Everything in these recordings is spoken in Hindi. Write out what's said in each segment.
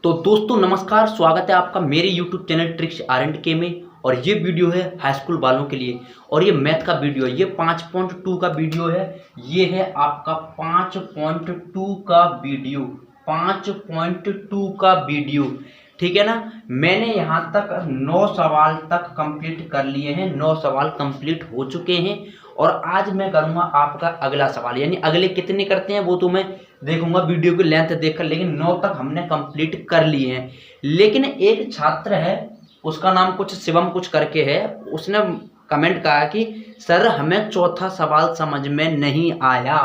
तो दोस्तों नमस्कार, स्वागत है आपका मेरे YouTube चैनल ट्रिक्स R&K में। और ये वीडियो है हाई स्कूल वालों के लिए और ये मैथ का वीडियो है। ये 5.2 का वीडियो है। ये है आपका 5.2 का वीडियो, 5.2 का वीडियो, ठीक है ना। मैंने यहाँ तक 9 सवाल तक कंप्लीट कर लिए हैं, 9 सवाल कंप्लीट हो चुके हैं। और आज मैं करूँगा आपका अगला सवाल, यानी अगले कितने करते हैं वो तो मैं देखूंगा वीडियो की लेंथ देखकर, लेकिन 9 तक हमने कंप्लीट कर लिए हैं। लेकिन एक छात्र है, उसका नाम कुछ शिवम कुछ करके है, उसने कमेंट कहा कि सर हमें चौथा सवाल समझ में नहीं आया।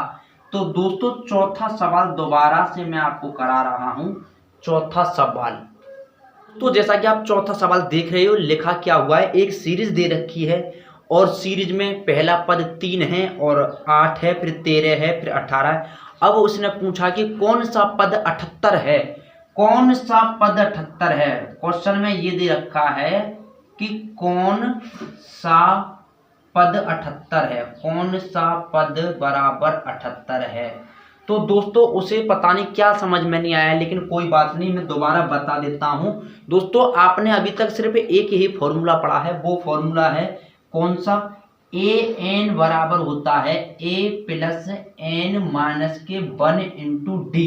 तो दोस्तों चौथा सवाल दोबारा से मैं आपको करा रहा हूं। चौथा सवाल, तो जैसा कि आप चौथा सवाल देख रहे हो, लिखा क्या हुआ है, एक सीरीज दे रखी है और सीरीज में पहला पद 3 है और 8 है, फिर 13 है, फिर 18 है। अब उसने पूछा कि कौन सा पद 78 है, कौन सा पद 78 है। क्वेश्चन में ये दे रखा है कि कौन सा पद 78 है, कौन सा पद बराबर 78 है। तो दोस्तों उसे पता नहीं क्या समझ में नहीं आया, लेकिन कोई बात नहीं, मैं दोबारा बता देता हूं। दोस्तों आपने अभी तक सिर्फ एक ही फॉर्मूला पढ़ा है, वो फॉर्मूला है कौन सा, ए एन बराबर होता है ए प्लस एन माइनस के 1 इंटू डी।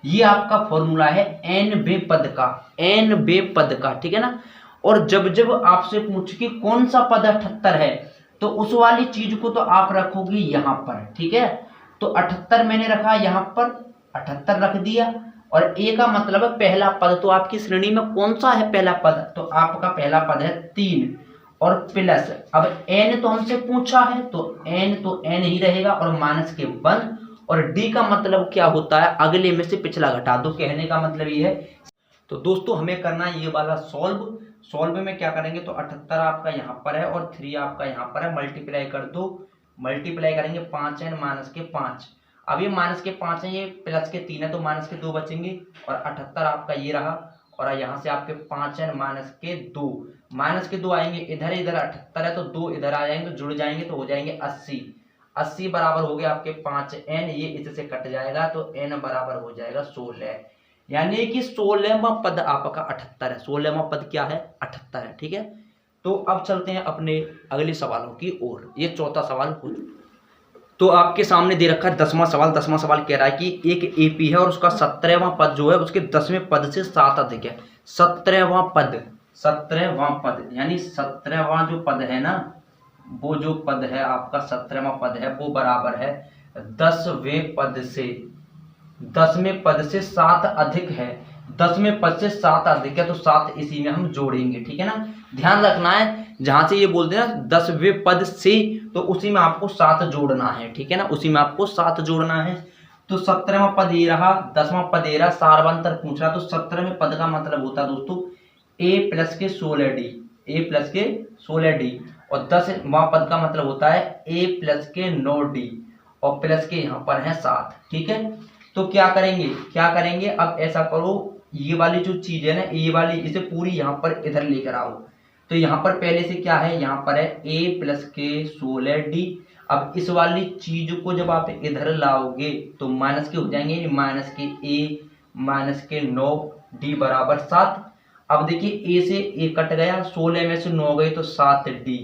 ये आपका फॉर्मूला है एन बे पद का, एन बे पद का, ठीक है ना। और जब जब आपसे पूछे कि कौन सा पद 78 है, तो उस वाली चीज को तो आप रखोगे यहां पर, ठीक है। तो 78 मैंने रखा यहां पर, 78 रख दिया। और ए का मतलब है पहला पद, तो आपकी श्रेणी में कौन सा है पहला पद, तो आपका पहला पद है 3 और प्लस, अब n तो हमसे पूछा है तो n ही रहेगा और माइनस के 1। और d का मतलब क्या होता है, अगले में से पिछला घटा दो, कहने का मतलब ये है। तो दोस्तों हमें करना है ये वाला सॉल्व में क्या करेंगे, तो 78 आपका यहाँ पर है और 3 आपका यहाँ पर है, मल्टीप्लाई कर दो, मल्टीप्लाई करेंगे 5n माइनस के 5। अब ये माइनस के 5 है, ये प्लस के 3 है, तो माइनस के 2 बचेंगे और 78 आपका ये रहा। और यहाँ से आपके 5n माइनस के 2, माइनस के 2 आएंगे इधर, इधर 78 है तो 2 इधर आ जाएंगे, तो जुड़ जाएंगे तो हो जाएंगे 80। 80 बराबर हो गया आपके 5n, ये इससे कट जाएगा तो n बराबर हो जाएगा 16। यानी कि 16वां पद आपका 78 है, 16वां पद क्या है, 78 है, ठीक है। तो अब चलते हैं अपने अगले सवालों की ओर। ये चौथा सवाल हो, तो आपके सामने दे रखा है 10वां सवाल। 10वां सवाल कह रहा है कि एक एपी है और उसका 17वां पद जो है उसके 10वें पद से 7 अधिक है। 17वां पद यानी 17वां जो पद है ना, वो जो पद है आपका 17वां पद है, वो बराबर है 10वें पद से, 10वें पद से 7 अधिक है। 10वें पद से 7 अधिक है तो 7 इसी में हम जोड़ेंगे, ठीक है ना। ध्यान रखना है, जहां से ये बोलते हैं ना 10वें पद से, तो उसी में आपको 7 जोड़ना है, ठीक है ना, उसी में आपको 7 जोड़ना है। तो 17वां पद ये रहा, 10वां पद ये रहा, सारवंतर पूछ रहा। तो 17वें पद का मतलब होता है दोस्तों a प्लस के 16d, a प्लस के 16d। और 10वां पद का मतलब होता है a प्लस के 9d और प्लस के यहाँ पर है 7, ठीक है। तो क्या करेंगे, अब ऐसा करो, ये वाली जो चीज है ना, ये वाली, इसे पूरी यहाँ पर इधर लेकर आओ। तो यहाँ पर पहले से क्या है, यहाँ पर है a प्लस के 16d। अब इस वाली चीज को जब आप इधर लाओगे तो माइनस के हो जाएंगे, माइनस के a माइनस के 9d बराबर 7। अब देखिए a से a कट गया, 16 में से 9 गए तो 7d,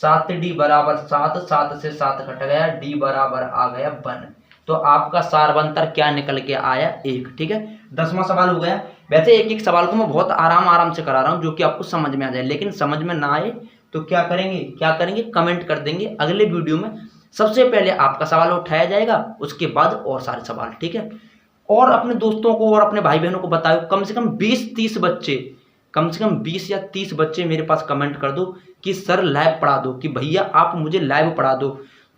7d बराबर 7, 7 से 7 कट गया, d बराबर आ गया 1। तो आपका सारवंतर क्या निकल के आया, 1, ठीक है। 10वां सवाल हो गया। वैसे एक एक सवाल को मैं बहुत आराम से करा रहा हूं, जो कि आपको समझ में आ जाए, लेकिन समझ में ना आए तो क्या करेंगे, कमेंट कर देंगे। अगले वीडियो में सबसे पहले आपका सवाल उठाया जाएगा, उसके बाद और सारे सवाल, ठीक है। और अपने दोस्तों को और अपने भाई बहनों को बताओ, कम से कम 20-30 बच्चे, कम से कम 20 या 30 बच्चे मेरे पास कमेंट कर दो कि सर लाइव पढ़ा दो, कि भैया आप मुझे लाइव पढ़ा दो।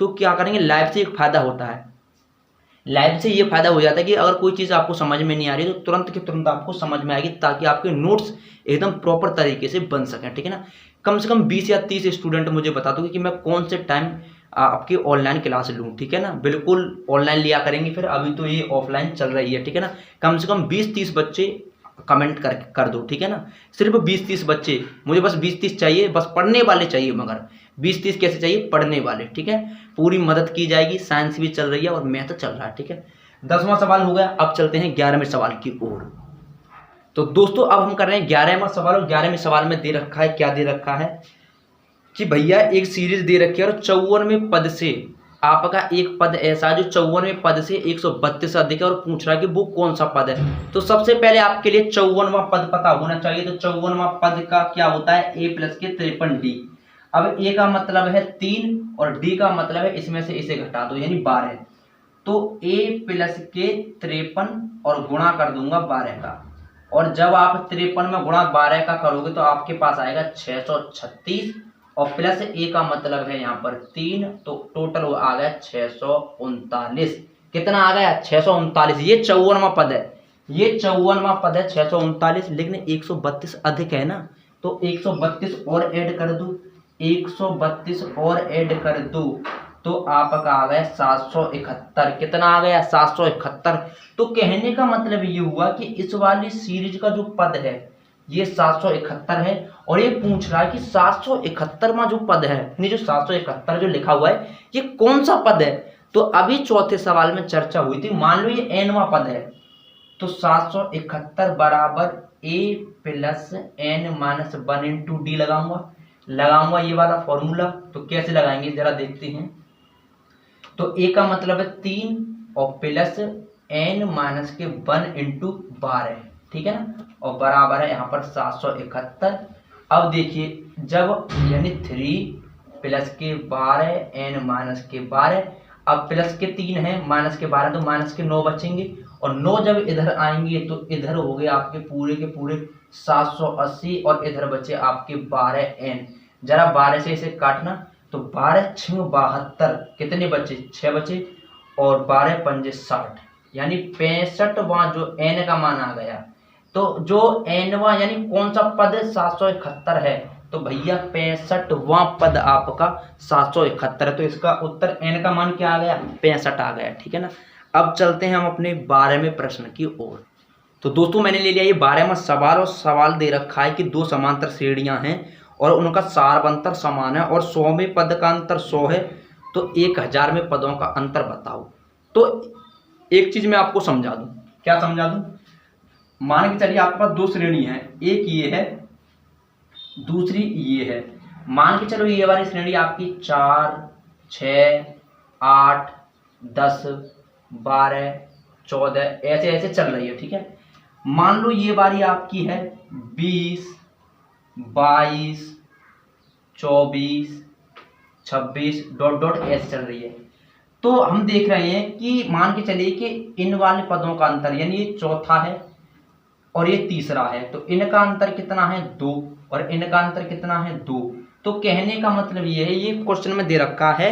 तो क्या करेंगे, लाइव से एक फायदा होता है, लाइव से ये फायदा हो जाता है कि अगर कोई चीज़ आपको समझ में नहीं आ रही तो तुरंत के तुरंत आपको समझ में आएगी, ताकि आपके नोट्स एकदम प्रॉपर तरीके से बन सकें, ठीक है ना। कम से कम 20 या 30 स्टूडेंट मुझे बता दो कि मैं कौन से टाइम आपकी ऑनलाइन क्लास लूँ, ठीक है ना। बिल्कुल ऑनलाइन लिया करेंगे, फिर अभी तो ये ऑफलाइन चल रही है, ठीक है ना। कम से कम 20-30 बच्चे कमेंट कर दो, ठीक है ना। सिर्फ 20-30 बच्चे, मुझे बस 20-30 चाहिए, बस पढ़ने वाले चाहिए, मगर 20-30 कैसे चाहिए, पढ़ने वाले, ठीक है। पूरी मदद की जाएगी, साइंस भी चल रही है और मैथ चल रहा है, ठीक है। 10वां सवाल हो गया। अब चलते हैं 11वें सवाल की ओर। तो दोस्तों अब हम कर रहे हैं 11वां सवाल, और 11वें सवाल में दे रखा है, क्या दे रखा है कि भैया एक सीरीज दे रखी है और 54वें पद से आपका एक पद ऐसा है जो 54वें पद से 132 से अधिक है, और पूछ रहा है कि वो कौन सा पद है। तो सबसे पहले आपके लिए 54वां पद पता होना चाहिए। तो 54वां पद का क्या होता है, a प्लस के 53d। अब a का मतलब है 3 और d का मतलब है इसमें से इसे घटा दो यानी 12। तो a प्लस के 53 और गुणा कर दूंगा 12 का, और जब आप 53 में गुणा 12 का करोगे तो आपके पास आएगा 636, और प्लस a का मतलब है यहाँ पर 3, तो टोटल वो आ गया 639। कितना आ गया, 639। ये 54वां पद है, ये 54वां पद है 639, लेकिन 132 अधिक है ना, तो 132 और ऐड कर दूं, 132 और ऐड कर दूं तो आपका आ गया 771। कितना आ गया, 771। तो कहने का मतलब ये हुआ कि इस वाली सीरीज का जो पद है ये 771 है, और ये पूछ रहा है कि 771वां जो पद है, यानी जो 771 जो लिखा हुआ है ये कौन सा पद है। तो अभी चौथे सवाल में चर्चा हुई थी, मान लो ये n वां पद है, तो 771 बराबर a plus n minus 1 into D लगाऊंगा ये वाला फॉर्मूला। तो कैसे लगाएंगे जरा देखते हैं। तो a का मतलब है 3 और प्लस n माइनस के 1 इंटू 12, ठीक है ना, और बराबर है यहाँ पर 771। अब देखिए जब यानी 3 प्लस के 12 n माइनस के 12, अब प्लस के 3 है माइनस के 12, तो माइनस के 9 बचेंगे, और 9 जब इधर आएंगे तो इधर हो गए आपके पूरे के पूरे 780, और इधर बचे आपके 12n। जरा 12 से इसे काटना, तो 12 6 72, कितने बचे, 6 बचे, और 12 पंजे 60, यानी 65वां जो n का मान आ गया। तो जो nवां यानी कौन सा पद 771 है, तो भैया 65वां पद आपका 771 है। तो इसका उत्तर n का मान क्या आ गया, 65 आ गया, ठीक है ना। अब चलते हैं हम अपने 12वें प्रश्न की ओर। तो दोस्तों मैंने ले लिया ये 12वां सवाल, और सवाल दे रखा है कि दो समांतर श्रेणियां हैं और उनका सार्वंतर समान है, और 100वें पद का अंतर 100 है, तो 1000वें पदों का अंतर बताओ। तो एक चीज मैं आपको समझा दूं, क्या समझा दूं, मान के चलिए आपके पास दो श्रेणी है, एक ये है दूसरी ये है। मान के चलो ये वाली श्रेणी आपकी 4 6 8 10 12 14 ऐसे ऐसे चल रही है, ठीक है। मान लो ये बारी आपकी है 20 22 24 26 डॉट डॉट ऐसे चल रही है। तो हम देख रहे हैं कि मान के चलिए कि इन वाले पदों का अंतर, यानी ये चौथा है और ये तीसरा है, तो इनका अंतर कितना है 2, और इनका अंतर कितना है 2। तो कहने का मतलब ये है, ये क्वेश्चन में दे रखा है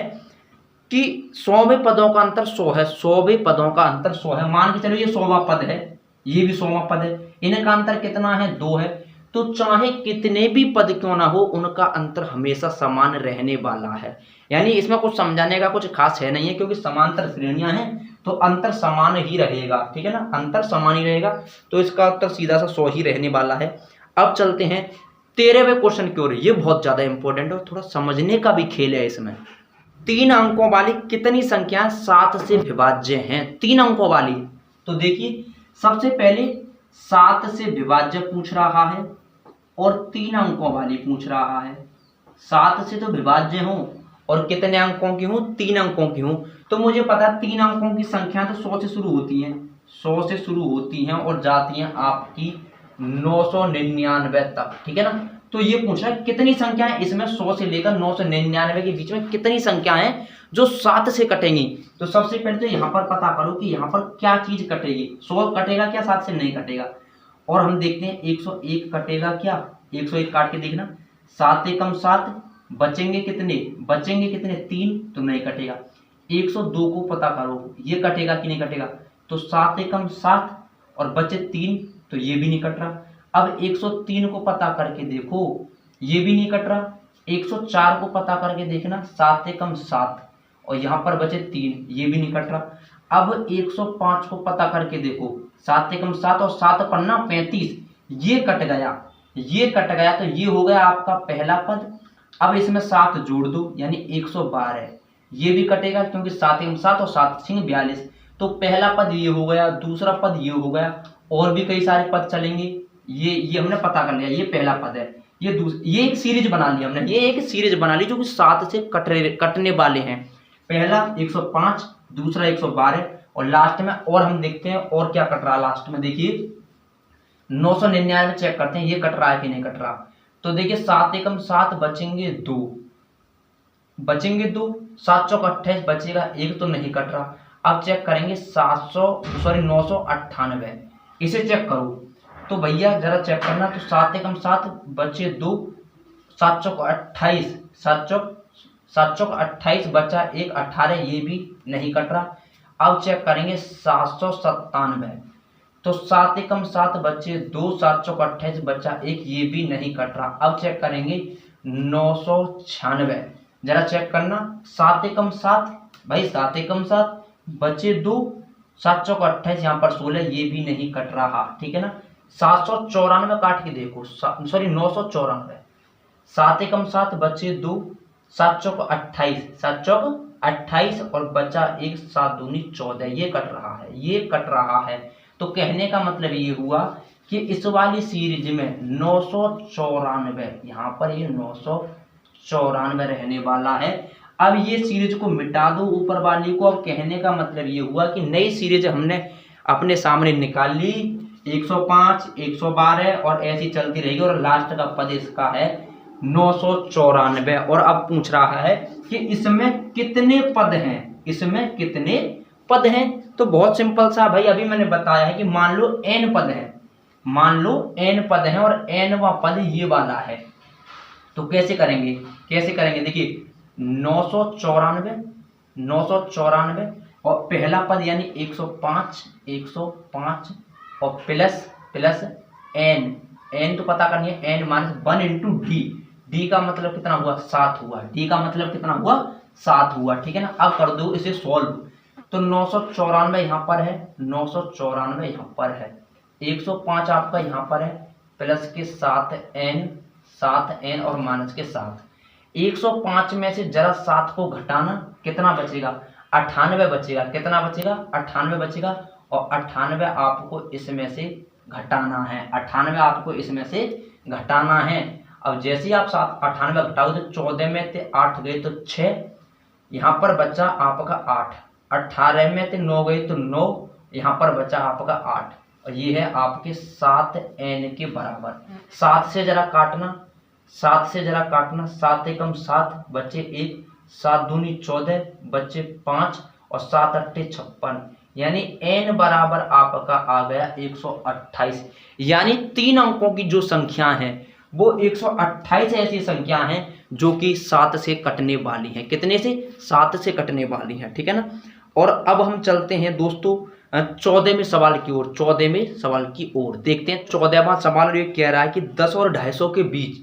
कि 100वें पदों का अंतर 100 है, 100वें पदों का अंतर 100 है। मान के चलो ये 100वां पद है, ये भी 100वां पद है, इनका अंतर कितना है 2 है। तो चाहे कितने भी पद क्यों ना हो उनका अंतर हमेशा समान रहने वाला है, यानी इसमें कुछ समझाने का कुछ खास है नहीं है, क्योंकि समांतर श्रेणियां हैं तो अंतर समान ही रहेगा, ठीक है ना, अंतर समान ही रहेगा। तो इसका उत्तर सीधा सा 100 ही रहने वाला है। अब चलते हैं 13वें क्वेश्चन की ओर। ये बहुत ज्यादा इंपॉर्टेंट है और थोड़ा समझने का भी खेल है इसमें। 3 अंकों वाली कितनी संख्या 7 से विभाज्य हैं, 3 अंकों वाली। तो देखिए सबसे पहले 7 से विभाज्य पूछ रहा है और 3 अंकों वाली पूछ रहा है। 7 से तो विभाज्य हूं और कितने अंकों की हूं, 3 अंकों की हूं। तो मुझे पता है 3 अंकों की संख्या तो 100 से शुरू होती है, 100 से शुरू होती हैं और जाती हैं आपकी 999 तक, ठीक है ना। तो ये पूछ रहा है कितनी संख्या है इसमें 100 से लेकर 999 के बीच में कितनी संख्या है जो 7 से कटेंगी। तो सबसे पहले तो यहाँ पर पता करो कि यहाँ पर क्या चीज कटेगी, 100 कटेगा क्या, 7 से नहीं कटेगा। और हम देखते हैं 101 कटेगा क्या, 101 काट के देखना, 7 एकम 7, बचेंगे कितने, बचेंगे कितने 3, तो नहीं कटेगा। 102 को पता करो ये कटेगा कि नहीं कटेगा, तो 7 एकम 7 और बचे 3, तो ये भी नहीं कट रहा। अब 103 को पता करके देखो, ये भी नहीं कट रहा। 104 को पता करके देखना, 7 एकम 7 और यहाँ पर बचे 3, ये भी नहीं कट रहा। अब 105 को पता करके देखो, 7 एकम 7 और 7 पन्ना 35, ये कट गया, ये कट गया, तो ये हो गया आपका पहला पद। अब इसमें 7 जोड़ दो यानी 112, ये भी कटेगा क्योंकि 7 एकम 7 और 7 छिंग 42, तो पहला पद ये हो गया, दूसरा पद ये हो गया, और भी कई सारे पद चलेंगे। ये हमने पता कर लिया, ये पहला पद है। ये एक सीरीज बना ली हमने, ये एक सीरीज बना ली जो कि 7 से कटने वाले हैं। पहला 105, दूसरा 112 और लास्ट में और हम देखते हैं और क्या कट रहा है लास्ट में। देखिए 999 चेक करते हैं ये कट रहा है कि नहीं कट रहा। तो देखिए 7 एकम 7 बचेंगे 2, 7 चौक 28 बचेगा 1 तो नहीं कट रहा। अब चेक करेंगे 998, इसे चेक करो तो भैया जरा चेक करना। तो 7 एकम 7 बचे 2, 7 चौक 28, 7 चौक 28 बचा 1 18, ये भी नहीं कट रहा। अब चेक करेंगे 797, तो 7 एकम 7 बचे 2, 7 चौक 28 बचा 1, ये भी नहीं कट रहा। अब चेक करेंगे 996, जरा चेक करना। 7 एकम 7 भाई 7 एकम 7 बचे 2, 7 चौक 28 यहाँ पर 16, ये भी नहीं कट रहा, ठीक है ना। 794 काट के देखो, सॉरी 994, 7 एकम 7 बचे 2, 7 चौक 28, 7 चौक 28 और बचा 1, 7 दूनी 14, ये कट रहा है, ये कट रहा है। तो कहने का मतलब ये हुआ कि इस वाली सीरीज में 994, यहाँ पर ये 994 रहने वाला है। अब ये सीरीज को मिटा दो ऊपर वाली को। अब कहने का मतलब ये हुआ कि नई सीरीज हमने अपने सामने निकाल ली, 105, 112 और ऐसी चलती रहेगी और लास्ट का पद इसका है 994। और अब पूछ रहा है कि इसमें कितने पद हैं, इसमें कितने पद हैं। तो बहुत सिंपल सा भाई, अभी मैंने बताया है कि मान लो n पद है, मान लो n पद है और nवां पद ये वाला है। तो कैसे करेंगे, देखिए 994 और पहला पद यानी 105 और प्लस n तो पता करनी है, n माइनस 1 इंटू डी का मतलब कितना हुआ 7 हुआ, डी का मतलब कितना हुआ 7 हुआ, ठीक है ना। अब कर दो इसे सॉल्व। तो 994 यहाँ पर है, 994 यहाँ पर है, 105 आपका यहाँ पर है, प्लस के 7n और माइनस के 7। 105 में से जरा 7 को घटाना, कितना बचेगा 98 बचेगा, कितना बचेगा 98 बचेगा। और 98 आपको इसमें से घटाना है, 98 आपको इसमें से घटाना है। अब जैसे ही आप 98 घटाओगे तो 14 में से 8 गए तो 6, यहाँ पर बचा आपका 8, 18 में से 9 गए तो 9, यहाँ पर बचा आपका 8 और ये है आपके 7n के बराबर। 7 से जरा काटना, 7 एकम 7 बचे 1, 7 दूनी 14 बचे 5 और 7 अट्ठे 56, यानी n बराबर आपका आ गया 128। यानी 3 अंकों की जो संख्या है वो 128 ऐसी संख्या हैं जो कि 7 से कटने वाली हैं। कितने से 7 से कटने वाली हैं, ठीक है ना। और अब हम चलते हैं दोस्तों 14वें सवाल की ओर, 14वें सवाल की ओर देखते हैं। 14वां सवाल ये कह रहा है कि 10 और 250 के बीच,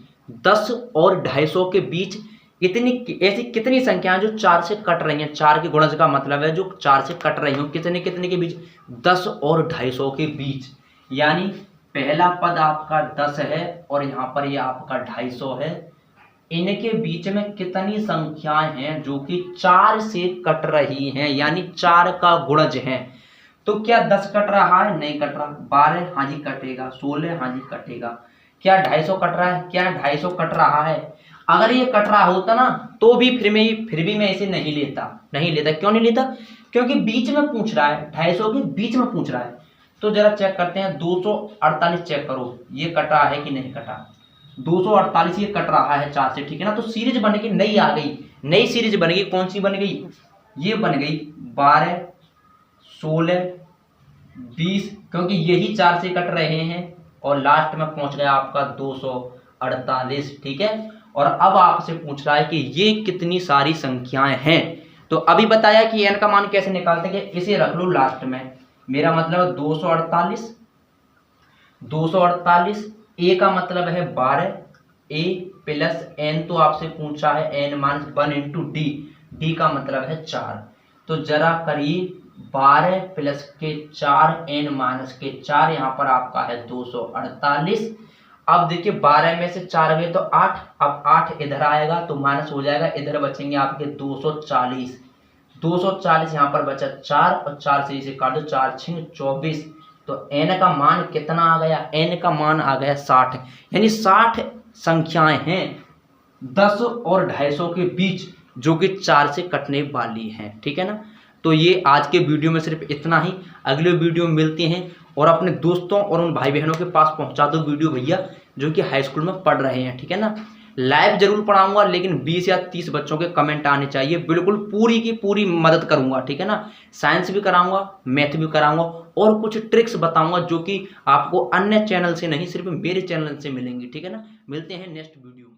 10 और 250 के बीच ऐसी कितनी संख्याएं जो 4 से कट रही हैं। 4 के गुणज का मतलब है जो 4 से कट रही हो, कितने के बीच 10 और 250 के बीच। यानी पहला पद आपका 10 है और यहाँ पर ये आपका 250 है। इनके बीच में कितनी संख्याएं हैं जो कि 4 से कट रही हैं, यानी 4 का गुणज है। तो क्या 10 कट रहा है, नहीं कट रहा। 12 हाँ जी कटेगा, 16 हाँ जी कटेगा। क्या 250 कट रहा है, क्या 250 कट रहा है। अगर ये कट रहा होता ना तो भी फिर भी मैं इसे नहीं लेता। क्यों नहीं लेता, क्योंकि बीच में पूछ रहा है, 250 के बीच में पूछ रहा है। तो जरा चेक करते हैं 248 चेक करो, ये कटा है कि नहीं कटा। 248 ये कट रहा है 4 से, ठीक है ना। तो सीरीज बन गई, नई आ गई, नई सीरीज बन गई। कौन सी बन गई, ये बन गई 12, 16, 20, क्योंकि यही 4 से कट रहे हैं और लास्ट में पहुंच गया आपका 248, ठीक है। और अब आपसे पूछ रहा है कि ये कितनी सारी संख्याएं हैं। तो अभी बताया कि n का मान कैसे निकालते हैं, इसे रख लो लास्ट में। मेरा मतलब 248, a का मतलब है 12, a प्लस n तो आपसे पूछा है n माइनस 1 इंटू डी का मतलब है 4। तो जरा करीब 12 प्लस के 4 n माइनस के 4, यहाँ पर आपका है 248। अब देखिए 12 में से 4 गए तो 8, अब 8 इधर आएगा तो माइनस हो जाएगा, इधर बचेंगे आपके 240 यहाँ पर बचा 4 और 4 से इसे काट दो, 4 6 24, तो तो n का मान कितना आ गया, n का मान आ गया 60, यानी 60 संख्याएं हैं 10 और 250 के बीच जो कि 4 से कटने वाली हैं, ठीक है ना। तो ये आज के वीडियो में सिर्फ इतना ही, अगले वीडियो में मिलते हैं। और अपने दोस्तों और उन भाई बहनों के पास पहुंचा दो वीडियो भैया जो कि हाई स्कूल में पढ़ रहे हैं, ठीक है ना। लाइव जरूर पढ़ाऊंगा, लेकिन 20 या 30 बच्चों के कमेंट आने चाहिए, बिल्कुल पूरी की पूरी मदद करूंगा, ठीक है ना। साइंस भी कराऊंगा, मैथ भी कराऊंगा और कुछ ट्रिक्स बताऊंगा जो कि आपको अन्य चैनल से नहीं, सिर्फ मेरे चैनल से मिलेंगी, ठीक है ना। मिलते हैं नेक्स्ट वीडियो में।